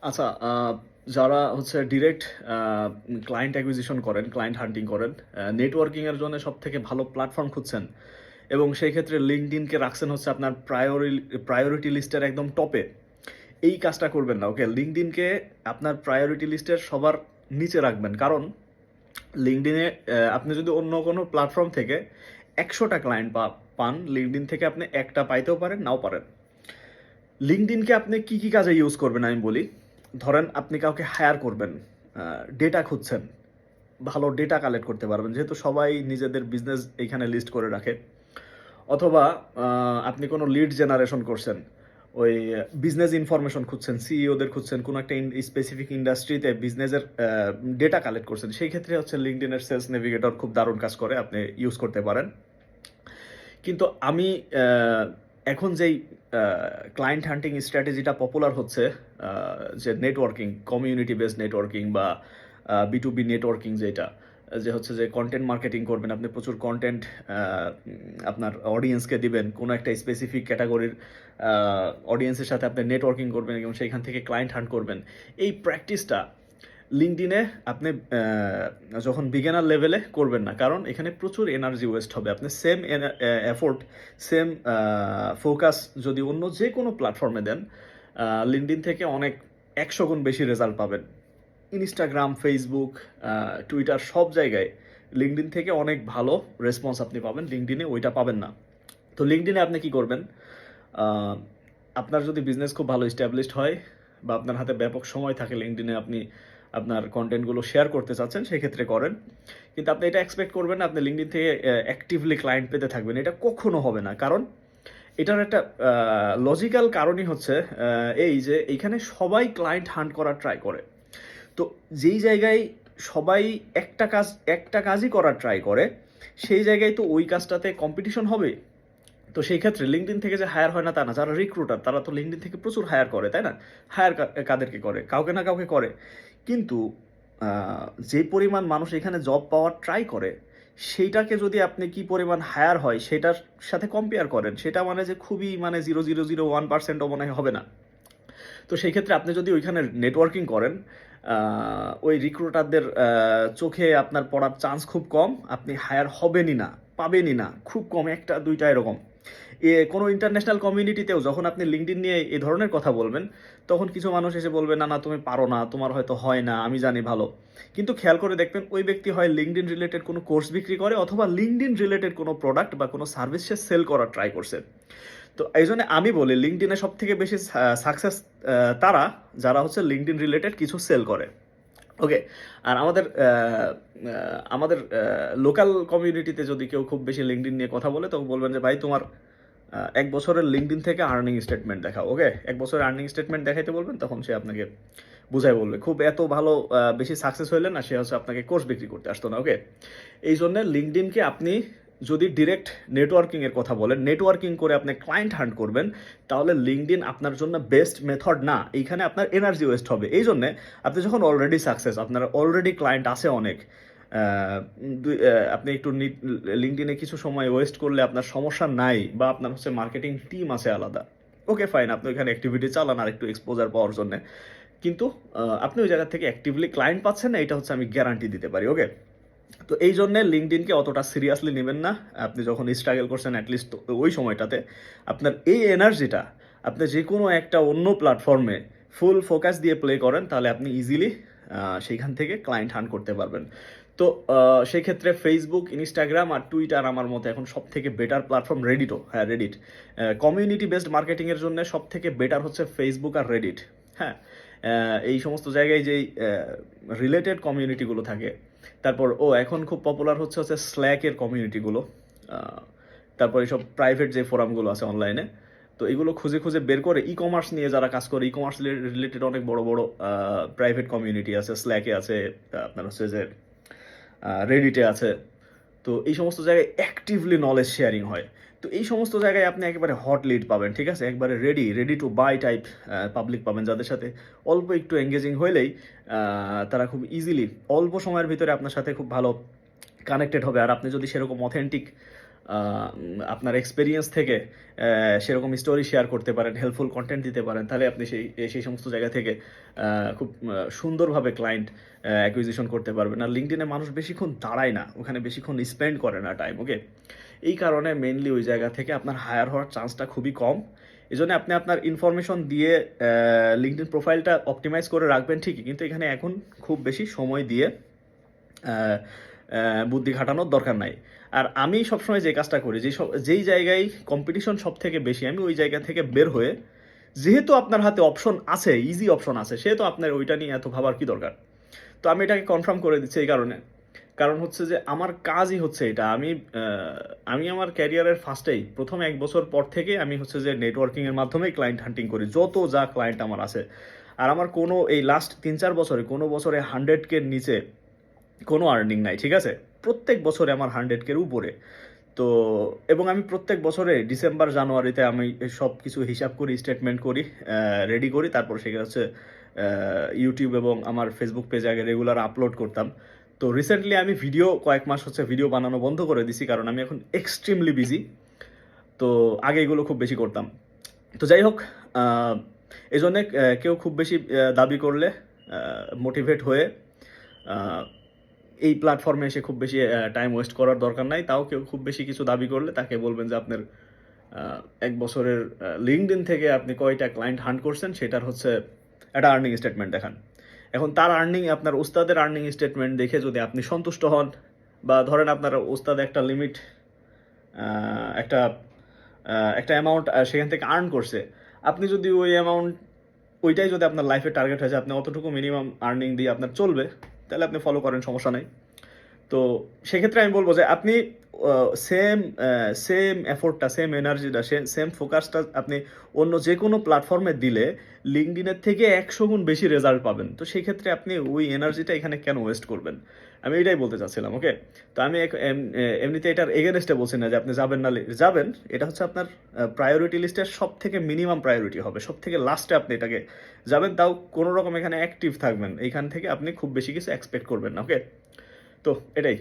আচ্ছা, যারা হচ্ছে ডিরেক্ট আ ক্লায়েন্ট অ্যাকুইজিশন করেন, ক্লায়েন্ট হান্টিং করেন, নেটওয়ার্কিং এর জন্য সবথেকে ভালো প্ল্যাটফর্ম খুঁজছেন এবং সেই ক্ষেত্রে LinkedIn কে রাখছেন হচ্ছে আপনার প্রায়োরিটি লিস্টের একদম টপে। এই কাজটা করবেন না। ওকে? LinkedIn কে আপনার প্রায়োরিটি লিস্টের সবার নিচে রাখবেন। কারণ LinkedIn এ আপনি যদি অন্য কোনো প্ল্যাটফর্ম থেকে ১০০ টা ক্লায়েন্ট পান, LinkedIn থেকে আপনি ১ টা পাইতেও পারেন, নাও পারেন। লিঙ্কডইনকে আপনি কি কাজে ইউজ করবেন আমি বলি। ধরেন আপনি কাউকে হায়ার করবেন, ডেটা খুঁজছেন, ভালো ডেটা কালেক্ট করতে পারবেন। যেহেতু সবাই নিজেদের বিজনেস এইখানে লিস্ট করে রাখে। অথবা আপনি কোনো লিড জেনারেশন করছেন। ওই বিজনেস ইনফরমেশন খুঁজছেন, সিইওদের খুঁজছেন, কোনো একটা স্পেসিফিক ইন্ডাস্ট্রিতে বিজনেসের ডেটা কালেক্ট করছেন। সেই ক্ষেত্রে হচ্ছে LinkedIn এর সেলস নেভিগেটর খুব দারুণ কাজ করে, আপনি ইউজ করতে পারেন। কিন্তু আমি এখন যেই ক্লায়েন্ট হান্টিং স্ট্র্যাটেজিটা পপুলার হচ্ছে, যে নেটওয়ার্কিং, কমিউনিটি বেসড নেটওয়ার্কিং বা B2B নেটওয়ার্কিং যেটা, যে হচ্ছে যে কন্টেন্ট মার্কেটিং করবেন, আপনি প্রচুর কন্টেন্ট আপনার অডিয়েন্সকে দিবেন, কোনো একটা স্পেসিফিক ক্যাটাগরির অডিয়েন্সের সাথে আপনি নেটওয়ার্কিং করবেন এবং সেইখান থেকে ক্লায়েন্ট হান্ট করবেন। এই প্র্যাকটিসটা লিঙ্কডইনে আপনি যখন বিগিনার লেভেলে করবেন না, কারণ এখানে প্রচুর এনার্জি ওয়েস্ট হবে। আপনি সেম এফোর্ট, সেম ফোকাস যদি অন্য যে কোনো প্ল্যাটফর্মে দেন, লিঙ্কডইন থেকে অনেক ১০০ গুণ বেশি রেজাল্ট পাবেন। ইনস্টাগ্রাম, ফেসবুক, টুইটার সব জায়গায় লিঙ্কডইন থেকে অনেক ভালো রেসপন্স আপনি পাবেন, লিঙ্কডইনে ওইটা পাবেন না। তো লিঙ্কডইনে আপনি কি করবেন? আহ, আপনার যদি বিজনেস খুব ভালো এস্টাবলিশড হয় বা আপনার হাতে ব্যাপক সময় থাকে, লিঙ্কডইনে আপনি আপনার কন্টেন্টগুলো শেয়ার করতে চাচ্ছেন, সেক্ষেত্রে করেন। কিন্তু আপনি এটা এক্সপেক্ট করবেন না আপনি লিঙ্কডইন থেকে অ্যাক্টিভলি ক্লায়েন্ট পেতে থাকবেন। এটা কখনো হবে না। কারণ এটার একটা লজিক্যাল কারণই হচ্ছে এই যে এইখানে সবাই ক্লায়েন্ট হান্ট করার ট্রাই করে। তো যেই জায়গায় সবাই একটা কাজই করার ট্রাই করে, সেই জায়গায় তো ওই কাজটাতে কম্পিটিশন হবে। তো সেই ক্ষেত্রে লিঙ্কডইন থেকে যে হায়ার হয় না তা না। যারা রিক্রুটার তারা তো লিঙ্কডইন থেকে প্রচুর হায়ার করে, তাই না? হায়ার কাদেরকে করে? কাউকে না কাউকে করে। কিন্তু যে পরিমাণ মানুষ এখানে জব পাওয়ার ট্রাই করে, সেইটাকে যদি আপনি কি পরিমাণ হায়ার হয় সেটার সাথে কম্পেয়ার করেন, সেটা মানে যে খুবই মানে 0.001%ও মনে হয় হবে না। তো সেই ক্ষেত্রে আপনি যদি ওইখানে নেটওয়ার্কিং করেন, ওই রিক্রুটারদের চোখে আপনার পড়ার চান্স খুব কম, আপনি হায়ার হবেনই না, পাবেনই না, খুব কম, একটা দুইটা এরকম। কোনো ইন্টারন্যাশনাল কমিউনিটিতেও যখন আপনি লিঙ্কডইন নিয়ে এই ধরনের কথা বলবেন, তখন কিছু মানুষ এসে বলবে, না না তুমি পারো না, তোমার হয়তো হয় না, আমি জানি ভালো। কিন্তু খেয়াল করে দেখবেন ওই ব্যক্তি হয় লিঙ্কডইন রিলেটেড কোনো কোর্স বিক্রি করে, অথবা লিঙ্কডইন রিলেটেড কোনো প্রোডাক্ট বা কোনো সার্ভিস সে সেল করার ট্রাই করছে। তো এই জন্য আমি বলি লিঙ্কডইনে সব থেকে বেশি সাকসেস তারা, যারা হচ্ছে লিঙ্কডইন রিলেটেড কিছু সেল করে। ওকে? আর আমাদের লোকাল কমিউনিটিতে যদি কেউ খুব বেশি লিঙ্কডইন নিয়ে কথা বলে, তখন বলবেন যে ভাই তোমার ১ বছরের লিঙ্কডইন থেকে আর্নিং স্টেটমেন্ট দেখাও। ওকে? ১ বছরের আর্নিং স্টেটমেন্ট দেখাইতে বলবেন, তখন সে আপনাকে বুঝাই বলবে। খুব এত ভালো বেশি সাকসেস হইলে না, সে হচ্ছে আপনাকে কোর্স বিক্রি করতে আসতো না। ওকে? এই জন্য লিঙ্কডইনকে আপনি যদি ডিরেক্ট নেটওয়ার্কিং এর কথা বলেন, নেটওয়ার্কিং করে আপনি ক্লায়েন্ট হান্ট করবেন, তাহলে লিঙ্কডইন আপনার জন্য বেস্ট মেথড না। এইখানে আপনার এনার্জি ওয়েস্ট হবে। এই জন্যে আপনি যখন অলরেডি সাকসেস, আপনার অলরেডি ক্লায়েন্ট আছে অনেক, আপনি একটু লিঙ্কডইনে কিছু সময় ওয়েস্ট করলে আপনার সমস্যা নাই, বা আপনার হচ্ছে মার্কেটিং টিম আছে আলাদা। ওকে ফাইন, আপনি ওইখানে অ্যাক্টিভিটি চালান আর একটু এক্সপোজার পাওয়ার জন্য। কিন্তু আপনি ওই জায়গা থেকে অ্যাক্টিভলি ক্লায়েন্ট পাচ্ছেন না, এটা হচ্ছে আমি গ্যারান্টি দিতে পারি। ওকে? তো এই জন্যে লিঙ্কডইনকে অতটা সিরিয়াসলি নেবেন না। আপনি যখন স্ট্রাগল করছেন, অ্যাটলিস্ট ওই সময়টাতে আপনার এই এনার্জিটা আপনি যে কোনো একটা অন্য প্ল্যাটফর্মে ফুল ফোকাস দিয়ে প্লে করেন, তাহলে আপনি ইজিলি সেইখান থেকে ক্লায়েন্ট হান্ট করতে পারবেন। তো সেই ক্ষেত্রে ফেসবুক, ইনস্টাগ্রাম আর টুইটার আমার মতে এখন সব থেকে বেটার প্ল্যাটফর্ম। রেডিটও, হ্যাঁ রেডিট, কমিউনিটি বেসড মার্কেটিংয়ের জন্য সব থেকে বেটার হচ্ছে ফেসবুক আর রেডিট। হ্যাঁ, এই সমস্ত জায়গায় যেই রিলেটেড কমিউনিটিগুলো থাকে, তারপর এখন খুব পপুলার হচ্ছে স্ল্যাকের কমিউনিটিগুলো, তারপর এইসব প্রাইভেট যে ফোরামগুলো আছে অনলাইনে, তো এগুলো খুঁজে খুঁজে বের করে ই কমার্স নিয়ে যারা কাজ করে, ই কমার্স রিলেটেড অনেক বড় বড় প্রাইভেট কমিউনিটি আছে, স্ল্যাকে আছে, আপনার হচ্ছে যে রেডিটে আছে। তো এই সমস্ত জায়গায় অ্যাক্টিভলি নলেজ শেয়ারিং হয়। তো এই সমস্ত জায়গায় আপনি একেবারে হট লিড পাবেন, ঠিক আছে? একবারে ready to buy type public পাবেন, যাদের সাথে অল্প একটু এঙ্গেজিং হইলেই তারা খুব ইজিলি অল্প সময়ের ভিতরে আপনার সাথে খুব ভালো কানেক্টেড হবে। আর আপনি যদি সেরকম অথেন্টিক আপনার এক্সপেরিয়েন্স থেকে সেরকম স্টোরি শেয়ার করতে পারেন, হেল্পফুল কন্টেন্ট দিতে পারেন, তাহলে আপনি সেই সমস্ত জায়গা থেকে খুব সুন্দরভাবে ক্লায়েন্ট অ্যাকুইজিশন করতে পারবেন। আর লিঙ্কডইনে মানুষ বেশিক্ষণ দাঁড়ায় না, ওখানে বেশিক্ষণ স্পেন্ড করে না টাইম, ওকে? এই কারণে মেইনলি ওই জায়গা থেকে আপনার হায়ার হওয়ার চান্সটা খুবই কম। এজন্য আপনি আপনার ইনফরমেশন দিয়ে লিঙ্কডইন প্রোফাইলটা অপটিমাইজ করে রাখবেন ঠিকই, কিন্তু এখানে এখন খুব বেশি সময় দিয়ে বুদ্ধি খাটানোর দরকার নাই। আর আমি সবসময় যে কাজটা করি, যেই জায়গায় কম্পিটিশন সব থেকে বেশি, আমি ওই জায়গা থেকে বের হয়ে, যেহেতু আপনার হাতে অপশন আছে, ইজি অপশন আছে, সেহেতু আপনার ওইটা নিয়ে এত ভাবার কি দরকার। তো আমি এটাকে কনফার্ম করে দিচ্ছি এই কারণে, কারণ হচ্ছে যে আমার কাজই হচ্ছে এটা। আমি আমার ক্যারিয়ারের ফার্স্টেই প্রথম 1 বছর পর থেকে আমি হচ্ছে যে নেটওয়ার্কিংয়ের মাধ্যমেই ক্লায়েন্ট হান্টিং করি, যত যা ক্লায়েন্ট আমার আছে। আর আমার কোনো এই লাস্ট 3-4 বছরে কোনো বছরে 100K নিচে কোনো আর্নিং নাই, ঠিক আছে? প্রত্যেক বছরে আমার 100K উপরে। তো এবং আমি প্রত্যেক বছরে ডিসেম্বর জানুয়ারিতে আমি সব কিছু হিসাব করি, স্টেটমেন্ট করি, রেডি করি, তারপর সেটা হচ্ছে ইউটিউব এবং আমার ফেসবুক পেজে আগে রেগুলার আপলোড করতাম। তো রিসেন্টলি আমি কয়েক মাস হচ্ছে ভিডিও বানানো বন্ধ করে দিছি, কারণ আমি এখন এক্সট্রিমলি বিজি। তো আগে এগুলো খুব বেশি করতাম। তো যাই হোক, এই জন্যে কেউ খুব বেশি দাবি করলে মোটিভেট হয়ে এই প্ল্যাটফর্মে এসে খুব বেশি টাইম ওয়েস্ট করার দরকার নাই। তাও কেউ খুব বেশি কিছু দাবি করলে তাকে বলবেন যে আপনার 1 বছরের লিঙ্কডইন থেকে আপনি কয়টা ক্লায়েন্ট হান্ট করছেন সেটার হচ্ছে একটা আর্নিং স্টেটমেন্ট দেখান। এখন তার আপনার উস্তাদের আর্নিং স্টেটমেন্ট দেখে যদি আপনি সন্তুষ্ট হন, বা ধরেন আপনার উস্তাদ একটা লিমিট, একটা একটা অ্যামাউন্ট সেখান থেকে আর্ন করছে, আপনি যদি ওইটাই যদি আপনার লাইফে টার্গেট হয়েছে, আপনি অতটুকু মিনিমাম আর্নিং দিয়ে আপনার চলবে, তাহলে আপনি ফলো করেন, সমস্যা নেই। তো সেক্ষেত্রে আমি বলবো যে আপনি সেম এফোর্টটা, সেম এনার্জিটা, সেম ফোকাসটা আপনি অন্য যে কোনো প্ল্যাটফর্মে দিলে লিঙ্কডইনের থেকে 100 গুণ বেশি রেজাল্ট পাবেন। তো সেই ক্ষেত্রে আপনি ওই এনার্জিটা এখানে কেন ওয়েস্ট করবেন? আমি এটাই বলতে চাচ্ছিলাম, ওকে? তো আমি এমনিতে এটার এগেনস্টে বলছি না যে আপনি যাবেন না, যাবেন। এটা হচ্ছে আপনার প্রায়োরিটি লিস্টের সব থেকে মিনিমাম প্রায়োরিটি হবে, সব থেকে লাস্টে আপনি এটাকে যাবেন, তাও কোনো রকম এখানে অ্যাক্টিভ থাকবেন। এইখান থেকে আপনি খুব বেশি কিছু এক্সপেক্ট করবেন না, ওকে? তো এটাই।